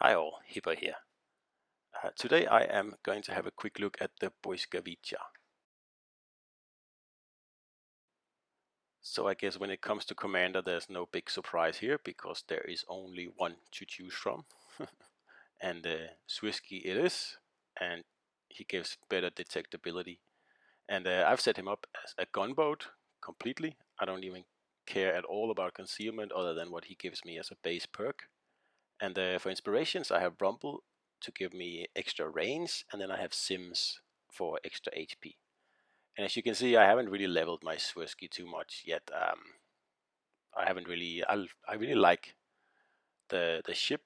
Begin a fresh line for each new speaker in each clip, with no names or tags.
Hi all, Hipper here. Today I am going to have a quick look at the Blyskawica. So I guess when it comes to commander there's no big surprise here because there is only one to choose from. And Swisky it is, and he gives better detectability. And I've set him up as a gunboat completely. I don't even care at all about concealment other than what he gives me as a base perk. And for inspirations I have Rumble to give me extra range, and then I have Sims for extra HP. And as you can see, I haven't really leveled my Swisky too much yet. I haven't really. I really like the ship,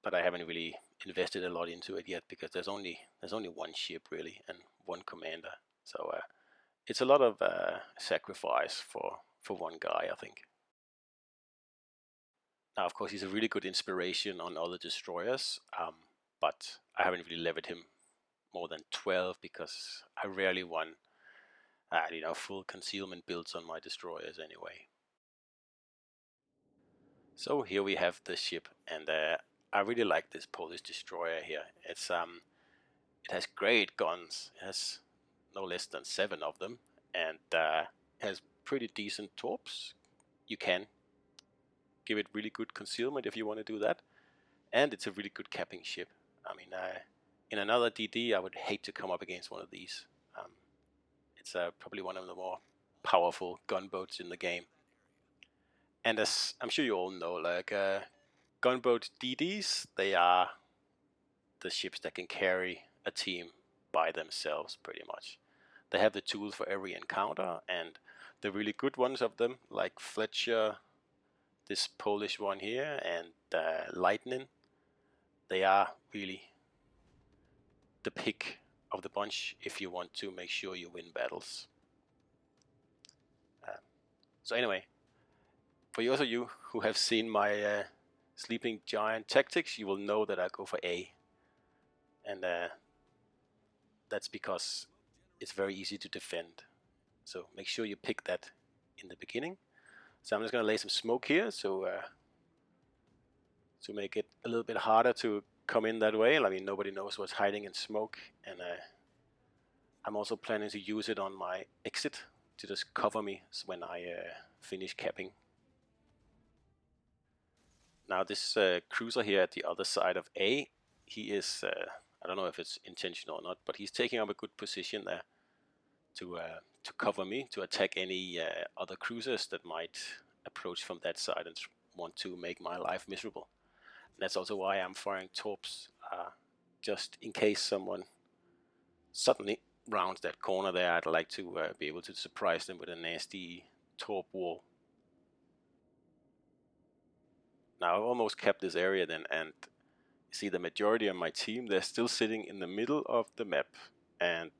but I haven't really invested a lot into it yet because there's only one ship really and one commander. So it's a lot of sacrifice for one guy, I think. Now, of course, he's a really good inspiration on other destroyers, but I haven't really leveled him more than 12 because I rarely won full concealment builds on my destroyers anyway. So here we have the ship, and I really like this Polish destroyer here. It has great guns. It has no less than 7 of them, and has pretty decent torps. You can give it really good concealment if you want to do that, and it's a really good capping ship. I mean, in another DD, I would hate to come up against one of these. It's probably one of the more powerful gunboats in the game. And as I'm sure you all know, like gunboat DDs, they are the ships that can carry a team by themselves pretty much. They have the tools for every encounter, and the really good ones of them, like Fletcher, this Polish one here, and Lightning, they are really the pick of the bunch if you want to make sure you win battles. So anyway, for those of you who have seen my Sleeping Giant tactics, you will know that I go for A. And that's because it's very easy to defend. So make sure you pick that in the beginning. So I'm just going to lay some smoke here to make it a little bit harder to come in that way. I mean, nobody knows what's hiding in smoke. And I'm also planning to use it on my exit to just cover me when I finish capping. Now this cruiser here at the other side of A, he is, I don't know if it's intentional or not, but he's taking up a good position there to cover me, to attack any other cruisers that might approach from that side and want to make my life miserable. And that's also why I'm firing torps, just in case someone suddenly rounds that corner there. I'd like to be able to surprise them with a nasty torp wall. Now I've almost kept this area then, and you see the majority of my team, they're still sitting in the middle of the map, and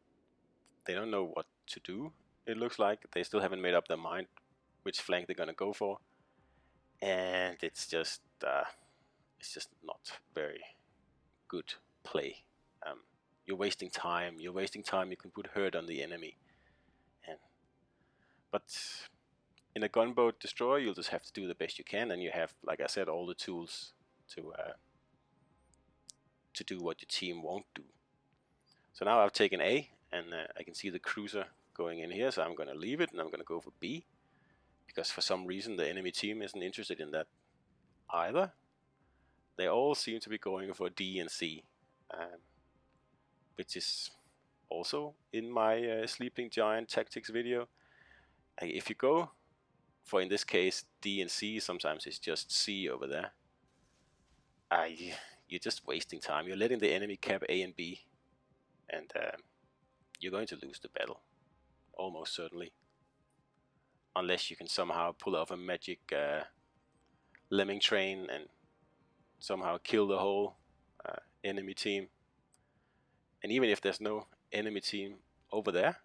they don't know what to do. It looks like they still haven't made up their mind which flank they're gonna go for, and it's just not very good play. You're wasting time. You're wasting time. You can put hurt on the enemy, but in a gunboat destroyer, you'll just have to do the best you can, and you have, like I said, all the tools to do what your team won't do. So now I've taken A, and I can see the cruiser going in here, so I'm going to leave it, and I'm going to go for B, because for some reason the enemy team isn't interested in that either. They all seem to be going for D and C, which is also in my Sleeping Giant tactics video. If you go for, in this case, D and C, sometimes it's just C over there, you're just wasting time. You're letting the enemy cap A and B, and you're going to lose the battle, almost certainly. Unless you can somehow pull off a magic lemming train and somehow kill the whole enemy team. And even if there's no enemy team over there,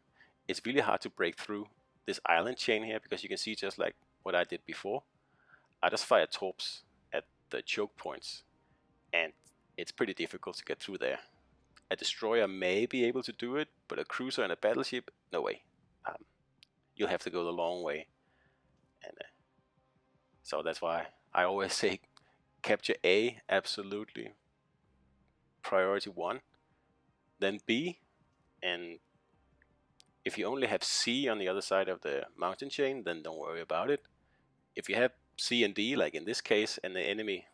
it's really hard to break through this island chain here, because you can see, just like what I did before, I just fire torps at the choke points, and it's pretty difficult to get through there. A destroyer may be able to do it, but a cruiser and a battleship, no way. You'll have to go the long way. And so that's why I always say capture A, absolutely. priority 1, then B, and if you only have C on the other side of the mountain chain, then don't worry about it. If you have C and D, like in this case, and the enemy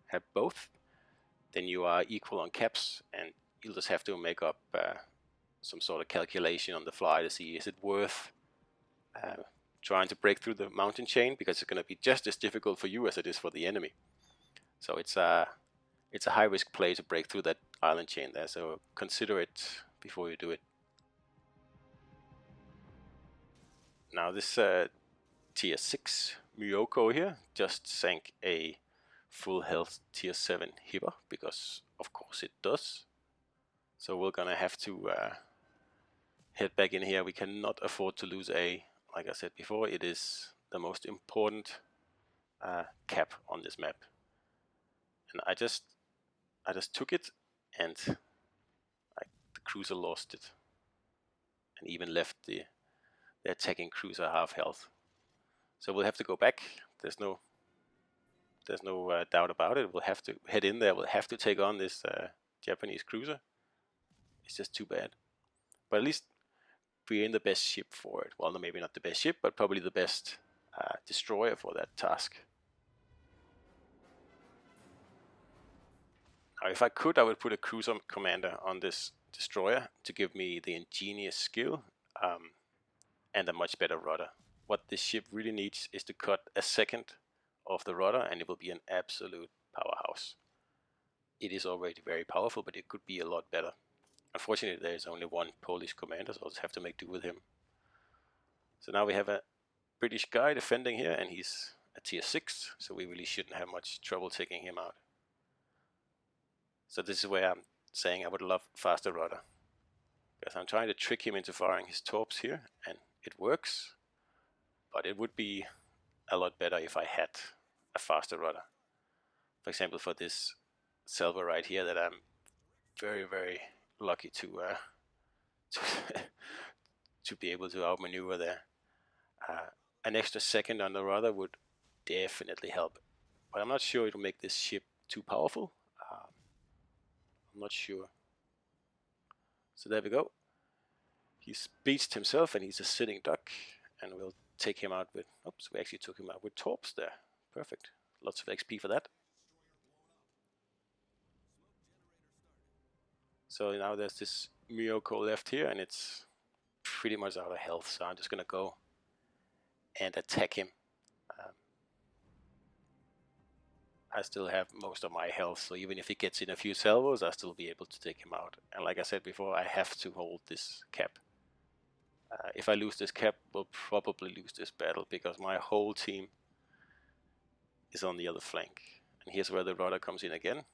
have both, then you are equal on caps, and you'll just have to make up some sort of calculation on the fly to see, is it worth trying to break through the mountain chain, because it's going to be just as difficult for you as it is for the enemy. So it's a high risk play to break through that island chain there, so consider it before you do it. Now this tier 6 Myoko here just sank a full health tier 7 Hipper, because of course it does. So we're gonna have to head back in here. We cannot afford to lose A. Like I said before, it is the most important cap on this map. And I just took it, and the cruiser lost it, and even left the attacking cruiser half health. So we'll have to go back. There's no doubt about it. We'll have to head in there. We'll have to take on this Japanese cruiser. It's just too bad. But at least we're in the best ship for it. Well, maybe not the best ship, but probably the best destroyer for that task. Now, if I could, I would put a cruiser commander on this destroyer to give me the ingenious skill and a much better rudder. What this ship really needs is to cut a second off the rudder, and it will be an absolute powerhouse. It is already very powerful, but it could be a lot better. Unfortunately, there is only one Polish commander, so I'll just have to make do with him. So now we have a British guy defending here, and he's a tier 6, so we really shouldn't have much trouble taking him out. So this is where I'm saying I would love faster rudder, because I'm trying to trick him into firing his torps here, and it works, but it would be a lot better if I had a faster rudder. For example, for this salvo right here that I'm very, very lucky to to be able to outmaneuver there. An extra second on the rudder would definitely help, but I'm not sure it'll make this ship too powerful. I'm not sure. So there we go. He's beached himself, and he's a sitting duck, and we'll take him out with, oops, we actually took him out with torps there. Perfect. Lots of XP for that. So now there's this Myoko left here, and it's pretty much out of health, so I'm just gonna go and attack him. I still have most of my health, so even if he gets in a few salvos, I'll still be able to take him out. And like I said before, I have to hold this cap. If I lose this cap, we'll probably lose this battle, because my whole team is on the other flank. And here's where the rudder comes in again.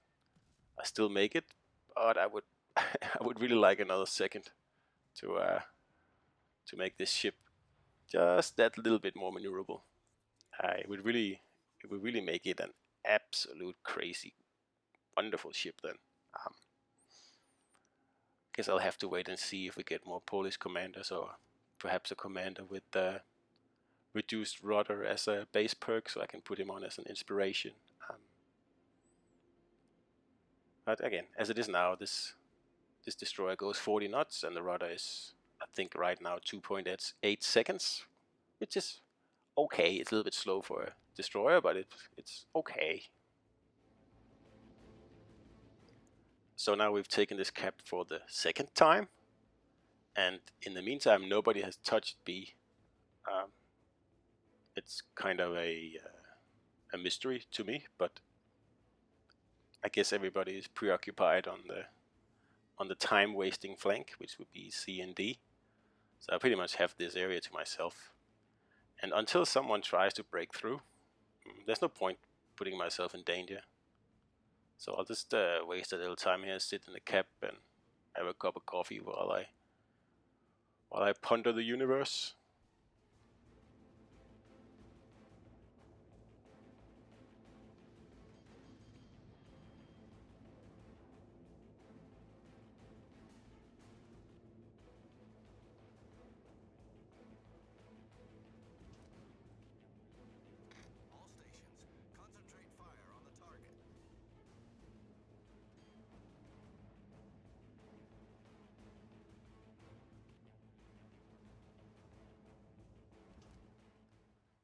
I still make it, but I would I would really like another second to make this ship just that little bit more maneuverable. It would really make it an absolute crazy, wonderful ship then. Guess I'll have to wait and see if we get more Polish commanders, or perhaps a commander with reduced rudder as a base perk, so I can put him on as an inspiration. But again, as it is now, this destroyer goes 40 knots, and the rudder is, I think right now, 2.8 seconds, which is okay. It's a little bit slow for a destroyer, but it's okay. So now we've taken this cap for the second time, and in the meantime nobody has touched B. It's kind of a mystery to me, but I guess everybody is preoccupied on the time wasting flank, which would be C and D. So I pretty much have this area to myself, and until someone tries to break through, there's no point putting myself in danger. So I'll just waste a little time here, sit in the cap, and have a cup of coffee while I ponder the universe.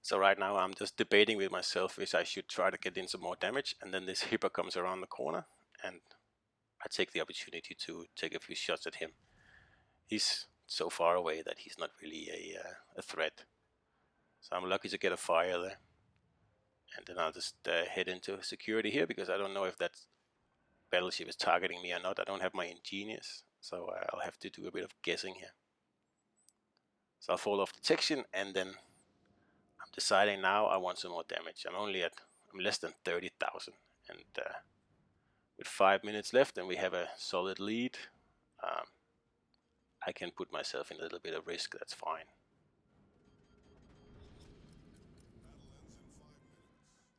So right now I'm just debating with myself if I should try to get in some more damage, and then this hipper comes around the corner, and I take the opportunity to take a few shots at him. He's so far away that he's not really a threat. So I'm lucky to get a fire there. And then I'll just head into security here, because I don't know if that battleship is targeting me or not. I don't have my ingenious, so I'll have to do a bit of guessing here. So I'll fall off detection, and then I'm deciding now I want some more damage. I'm less than 30,000, and with 5 minutes left and we have a solid lead, I can put myself in a little bit of risk. That's fine.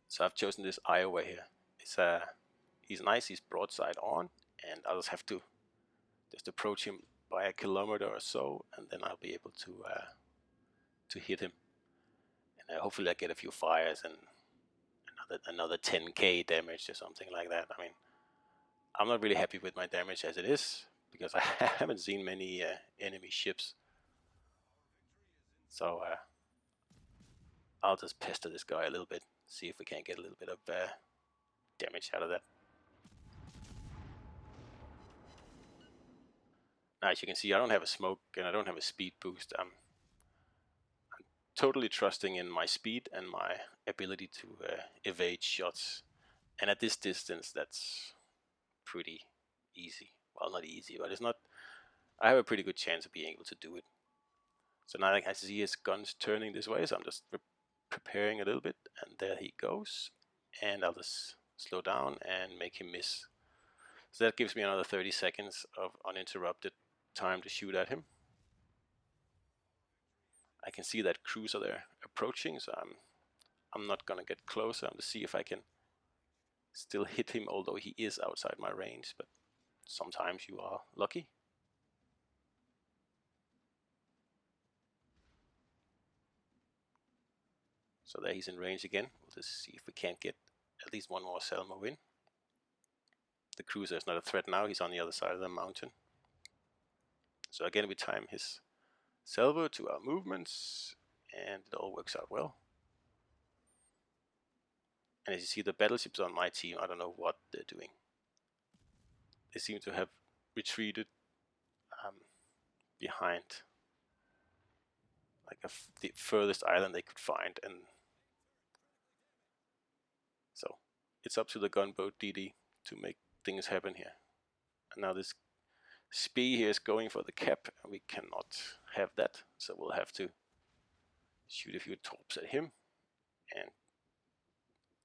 So I've chosen this Iowa here. He's nice, he's broadside on, and I'll just have to just approach him by a kilometer or so, and then I'll be able to hit him. And hopefully I get a few fires and another 10k damage or something like that. I mean, I'm not really happy with my damage as it is, because I haven't seen many enemy ships. So I'll just pester this guy a little bit, see if we can get a little bit of damage out of that. Now, as you can see, I don't have a smoke and I don't have a speed boost. I'm totally trusting in my speed and my ability to evade shots. And at this distance, that's pretty easy. Well, not easy, but it's not. I have a pretty good chance of being able to do it. So now I see his guns turning this way, so I'm just preparing a little bit, and there he goes. And I'll just slow down and make him miss. So that gives me another 30 seconds of uninterrupted time to shoot at him. I can see that cruiser there approaching, so I'm not gonna get closer. I'm to see if I can still hit him, although he is outside my range, but sometimes you are lucky. So there he's in range again. We'll just see if we can't get at least one more Selma win. The cruiser is not a threat now, he's on the other side of the mountain. So again, we time his salvo to our movements, and it all works out well. And as you see, the battleships on my team, I don't know what they're doing. They seem to have retreated behind like the furthest island they could find, and so it's up to the gunboat DD to make things happen here. And now this Spee here is going for the cap, and we cannot have that, so we'll have to shoot a few torps at him. And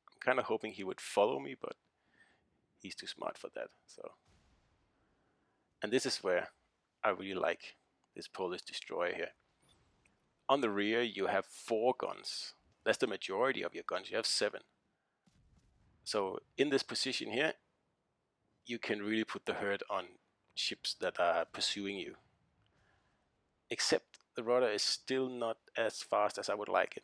I'm kind of hoping he would follow me, but he's too smart for that. So, and this is where I really like this Polish destroyer here. On the rear you have 4 guns. That's the majority of your guns. You have 7. So in this position here, you can really put the hurt on ships that are pursuing you. Except the rudder is still not as fast as I would like it.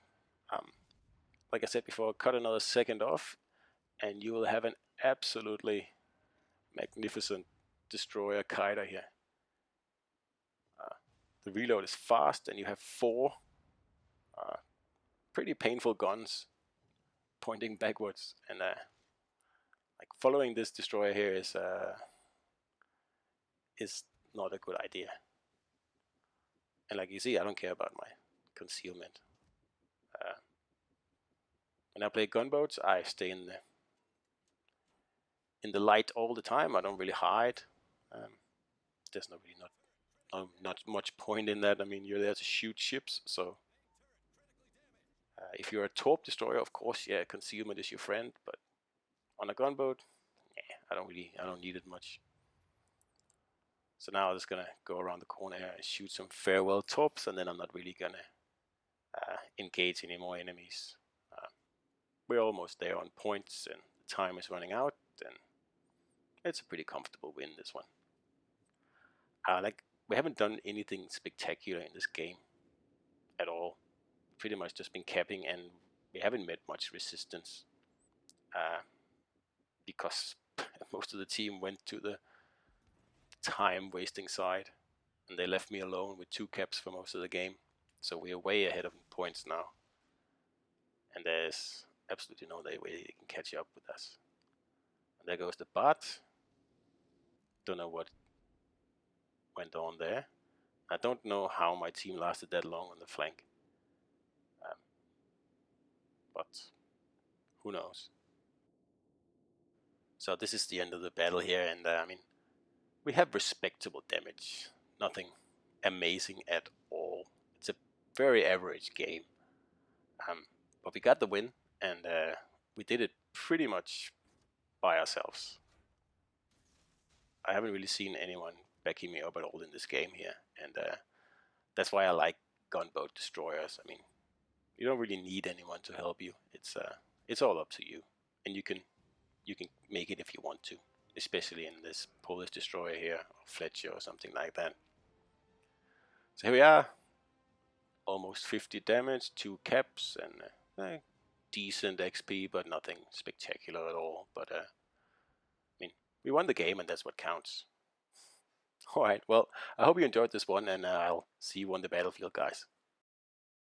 Like I said before, cut another second off, and you will have an absolutely magnificent destroyer kiter here. The reload is fast, and you have 4 pretty painful guns pointing backwards, and like following this destroyer here is not a good idea. And like you see, I don't care about my concealment. When I play gunboats, I stay in the light all the time. I don't really hide. There's not much point in that. I mean, you're there to shoot ships, so if you're a torp destroyer, of course, yeah, concealment is your friend. But on a gunboat, I don't need it much. So now I'm just gonna go around the corner here and shoot some farewell torps, and then I'm not really gonna engage any more enemies. We're almost there on points, and the time is running out, and it's a pretty comfortable win, this one. Like, we haven't done anything spectacular in this game at all. Pretty much just been capping, and we haven't met much resistance because most of the team went to the time wasting side, and they left me alone with 2 caps for most of the game. So we are way ahead of points now. and there's absolutely no way they can catch up with us. And there goes the bot. Don't know what went on there. I don't know how my team lasted that long on the flank, but who knows. So this is the end of the battle here, and I mean, we have respectable damage. Nothing amazing at all. It's a very average game. But we got the win, and we did it pretty much by ourselves. I haven't really seen anyone backing me up at all in this game here, and that's why I like gunboat destroyers. I mean, you don't really need anyone to help you. It's all up to you, and you can make it if you want to, especially in this Polish destroyer here, or Fletcher or something like that. So here we are, almost 50 damage, 2 caps, and decent XP, but nothing spectacular at all. But I mean, we won the game, and that's what counts. All right, well, I hope you enjoyed this one, and I'll see you on the battlefield, guys.